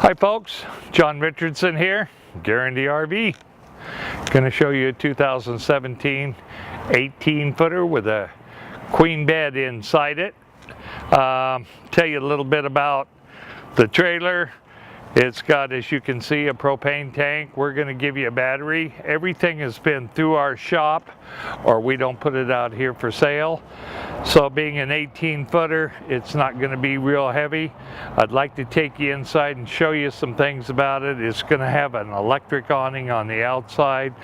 Hi folks, John.Richardson here, Guaranty RV. Going to show you a 2017 18-footer with a queen bed inside it. Tell you a little bit about the trailer. It's got, as you can see, a propane tank. We're going to give you a battery. Everything has been through our shop, or we don't put it out here for sale. So being an 18-footer, it's not going to be real heavy. I'd like to take you inside and show you some things about it. It's going to have an electric awning on the outside.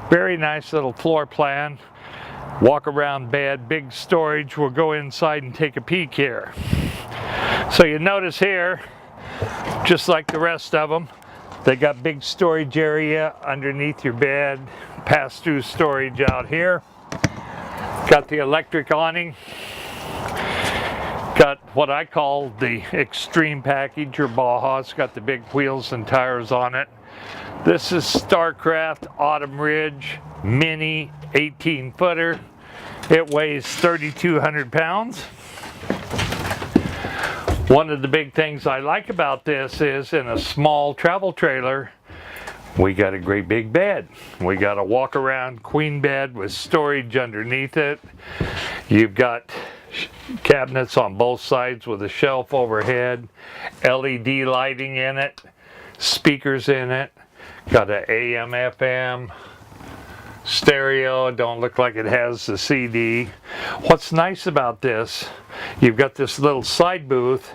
Very nice little floor plan. Walk around bed, big storage. We'll go inside and take a peek here. So you notice here, just like the rest of them, they got big storage area underneath your bed, pass-through storage out here. Got the electric awning. Got what I call the extreme package or Baja. It's got the big wheels and tires on it. This is Starcraft Autumn Ridge Mini 18-footer. It weighs 3,200 pounds. One of the big things I like about this is in a small travel trailer, we got a great big bed. We got a walk around queen bed with storage underneath it. You've got cabinets on both sides with a shelf overhead, LED lighting in it, speakers in it, got an AM, FM, stereo. Don't look like it has the CD. What's nice about this, you've got this little side booth.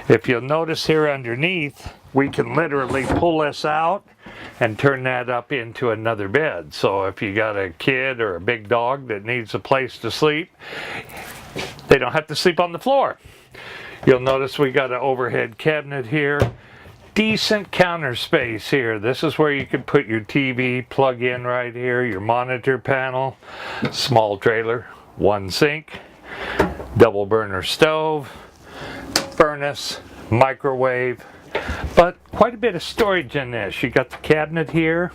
If you'll notice here underneath, we can literally pull this out and turn that up into another bed. So if you got a kid or a big dog that needs a place to sleep, they don't have to sleep on the floor. You'll notice we got an overhead cabinet here. Decent counter space here. This is where you can put your TV, plug in right here, your monitor panel, small trailer, one sink, double burner stove, furnace, microwave, but quite a bit of storage in this. You got the cabinet here,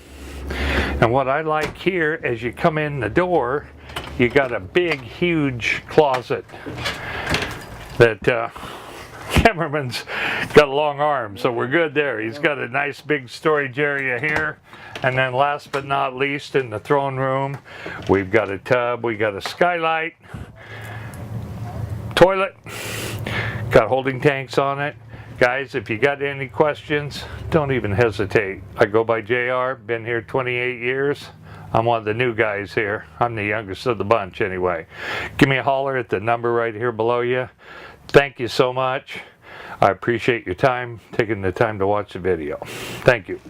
and what I like here, as you come in the door, you got a big, huge closet that cameraman's got a long arm, so we're good there. He's got a nice big storage area here. And then last but not least, in the throne room, we've got a tub, we got a skylight, toilet, got holding tanks on it. Guys, if you got any questions, don't even hesitate. I go by JR, been here 28 years. I'm one of the new guys here. I'm the youngest of the bunch anyway. Give me a holler at the number right here below you. Thank you so much. I appreciate your time, taking the time to watch the video. Thank you.